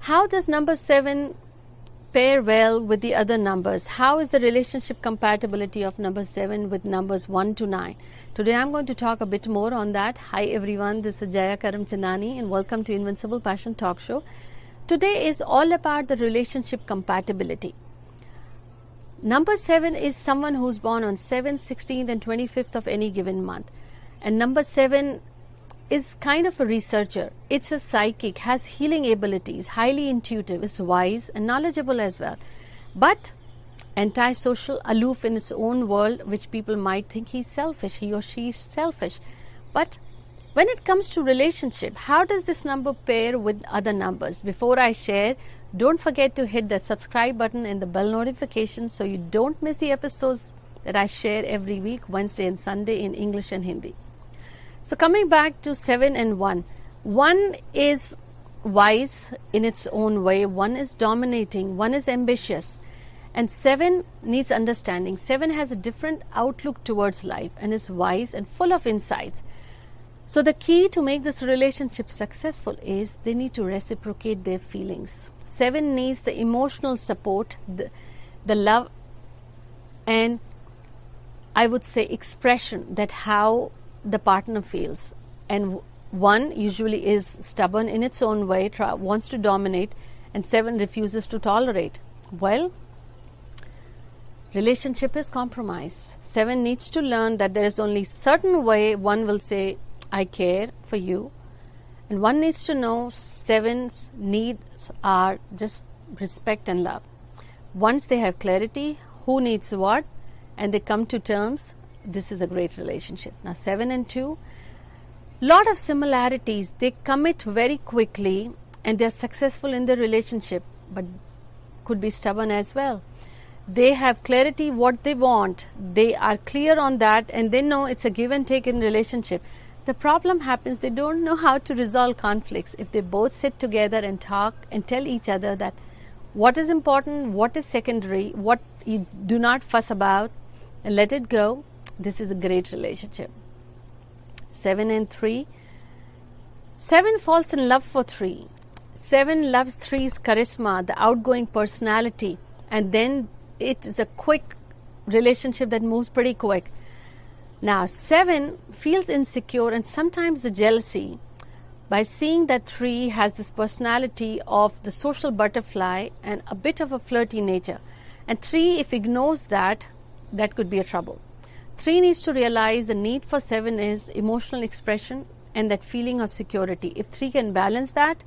How does number 7 pair well with the other numbers? How is the relationship compatibility of number 7 with numbers 1 to 9? Today I'm going to talk a bit more on that. Hi everyone, this is Jaya Karamchandani and welcome to Invincible Passion Talk Show. Today is all about the relationship compatibility. Number 7 is someone who's born on 7th, 16th and 25th of any given month. And number 7 is kind of a researcher. It's a psychic, has healing abilities, highly intuitive, is wise and knowledgeable as well. But antisocial, aloof in its own world, which people might think he's selfish, he or she is selfish. But when it comes to relationship, how does this number pair with other numbers? Before I share, don't forget to hit the subscribe button and the bell notification so you don't miss the episodes that I share every week, Wednesday and Sunday in English and Hindi. So coming back to 7 and 1. 1 is wise in its own way. 1 is dominating. 1 is ambitious. And 7 needs understanding. 7 has a different outlook towards life and is wise and full of insights. So the key to make this relationship successful is they need to reciprocate their feelings. 7 needs the emotional support, the love, and I would say expression that how the partner feels. And 1 usually is stubborn in its own way, wants to dominate, and 7 refuses to tolerate. Well, relationship is compromise. 7 needs to learn that there is only certain way 1 will say, I care for you. And 1 needs to know 7's needs are just respect and love. Once they have clarity, who needs what, and they come to terms, this is a great relationship. Now 7 and 2, lot of similarities. They commit very quickly and they're successful in their relationship, but could be stubborn as well. They have clarity what they want. They are clear on that and they know it's a give and take in relationship. The problem happens they don't know how to resolve conflicts. If they both sit together and talk and tell each other that what is important, what is secondary, what you do not fuss about and let it go, this is a great relationship. 7 and 3. 7 falls in love for 3. 7 loves 3's charisma, the outgoing personality, and then it is a quick relationship that moves pretty quick. Now 7 feels insecure and sometimes the jealousy by seeing that 3 has this personality of the social butterfly and a bit of a flirty nature. And 3, if ignores that, that could be a trouble. 3 needs to realize the need for 7 is emotional expression and that feeling of security. If 3 can balance that,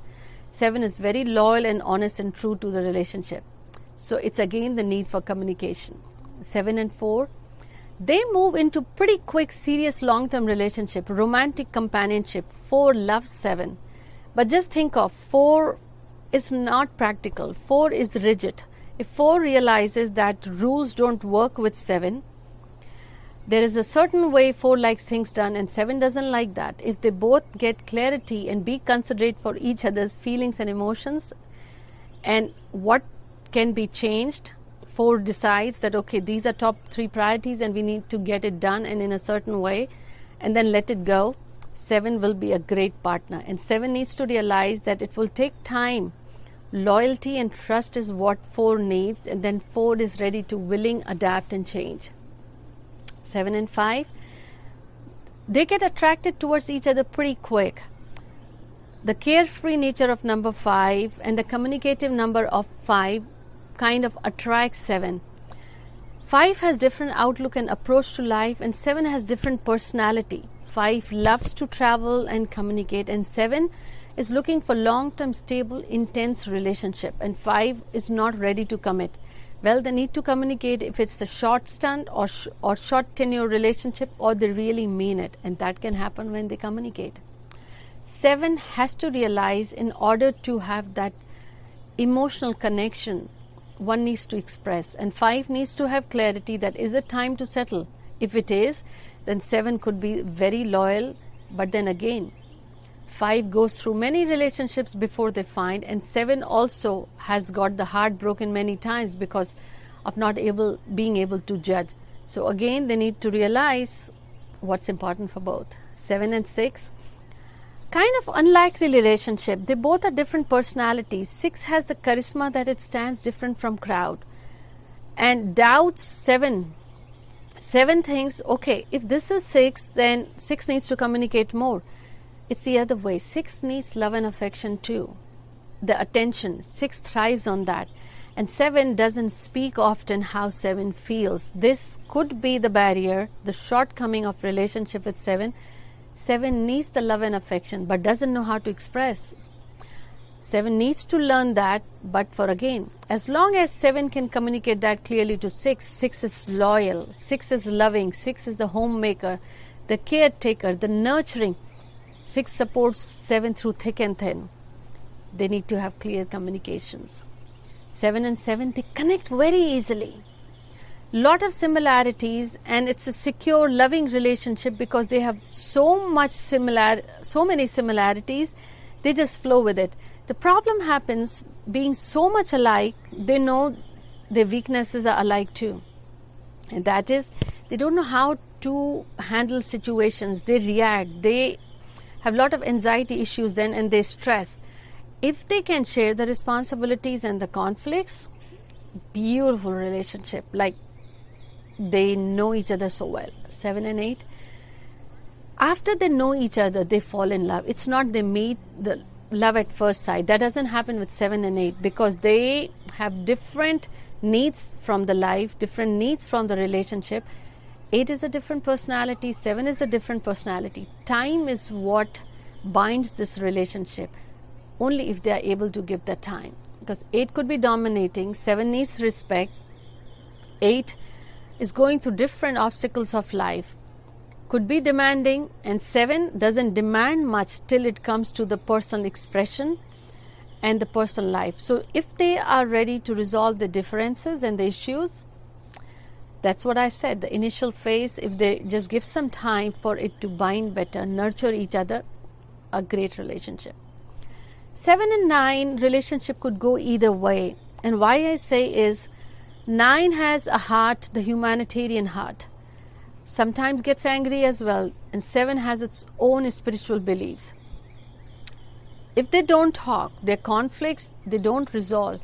7 is very loyal and honest and true to the relationship. So it's again the need for communication. 7 and 4, they move into pretty quick, serious, long-term relationship, romantic companionship. 4 loves 7. But just think of 4 is not practical. 4 is rigid. If 4 realizes that rules don't work with 7, there is a certain way 4 likes things done and 7 doesn't like that. If they both get clarity and be considerate for each other's feelings and emotions and what can be changed, 4 decides that okay, these are top 3 priorities and we need to get it done and in a certain way and then let it go, 7 will be a great partner. And 7 needs to realize that it will take time. Loyalty and trust is what 4 needs, and then 4 is ready to willing, adapt and change. 7 and 5, they get attracted towards each other pretty quick. The carefree nature of number 5 and the communicative number of 5 kind of attracts 7. 5 has different outlook and approach to life and 7 has different personality. 5 loves to travel and communicate and 7 is looking for long-term, stable, intense relationship and 5 is not ready to commit. Well, they need to communicate if it's a short stunt or short tenure relationship or they really mean it, and that can happen when they communicate. 7 has to realize in order to have that emotional connection, 1 needs to express, and 5 needs to have clarity that is it time to settle. If it is, then 7 could be very loyal, but then again, 5 goes through many relationships before they find, and 7 also has got the heart broken many times because of not being able to judge. So again, they need to realize what's important for both. 7 and 6, Kind of unlikely relationship. They both are different personalities. 6 has the charisma that it stands different from crowd. And doubts 7. 7 thinks, okay, if this is 6, then 6 needs to communicate more. It's the other way. 6 needs love and affection too. The attention. 6 thrives on that. And 7 doesn't speak often how 7 feels. This could be the barrier, the shortcoming of relationship with 7. 7 needs the love and affection but doesn't know how to express. 7 needs to learn that, but for again, as long as 7 can communicate that clearly to 6, 6 is loyal, 6 is loving, 6 is the homemaker, the caretaker, the nurturing. 6 supports 7 through thick and thin. They need to have clear communications. 7 and 7, they connect very easily. Lot of similarities, and it's a secure, loving relationship because they have so many similarities. They just flow with it. The problem happens being so much alike. They know their weaknesses are alike too, and that is they don't know how to handle situations. They react. They have a lot of anxiety issues then, and they stress. If they can share the responsibilities and the conflicts, beautiful relationship. Like they know each other so well. 7 and 8. After they know each other, they fall in love. It's not they meet the love at first sight. That doesn't happen with 7 and 8 because they have different needs from the life, different needs from the relationship. 8 is a different personality. 7 is a different personality. Time is what binds this relationship. Only if they are able to give that time. Because 8 could be dominating, 7 needs respect, 8 is going through different obstacles of life, could be demanding, and 7 doesn't demand much till it comes to the personal expression and the personal life. So if they are ready to resolve the differences and the issues, that's what I said, the initial phase, if they just give some time for it to bind better, nurture each other, a great relationship. 7 and 9 relationship could go either way. And why I say is 9 has a heart, the humanitarian heart. Sometimes gets angry as well. And 7 has its own spiritual beliefs. If they don't talk, their conflicts, they don't resolve,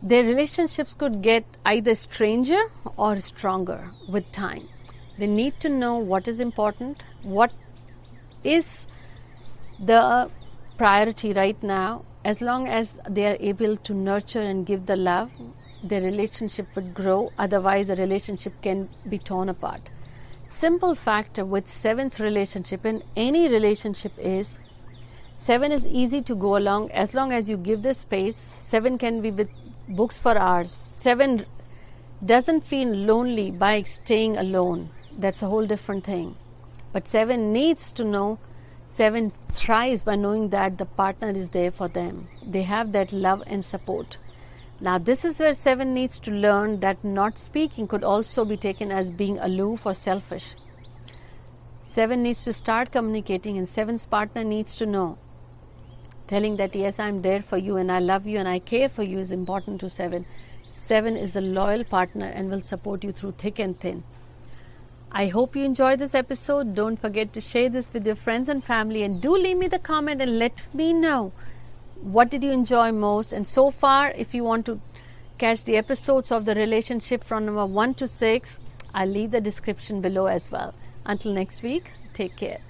their relationships could get either stranger or stronger with time. They need to know what is important, what is the priority right now. As long as they are able to nurture and give the love, their relationship would grow. Otherwise, the relationship can be torn apart. Simple factor with 7's relationship and any relationship is 7 is easy to go along as long as you give the space. 7 can be with books for hours. 7 doesn't feel lonely by staying alone. That's a whole different thing. But 7 needs to know, 7 thrives by knowing that the partner is there for them. They have that love and support. Now this is where 7 needs to learn that not speaking could also be taken as being aloof or selfish. 7 needs to start communicating, and 7's partner needs to know. Telling that yes, I'm there for you and I love you and I care for you is important to 7. 7 is a loyal partner and will support you through thick and thin. I hope you enjoyed this episode. Don't forget to share this with your friends and family, and do leave me the comment and let me know what did you enjoy most. And so far, if you want to catch the episodes of the relationship from number 1 to 6, I'll leave the description below as well. Until next week, take care.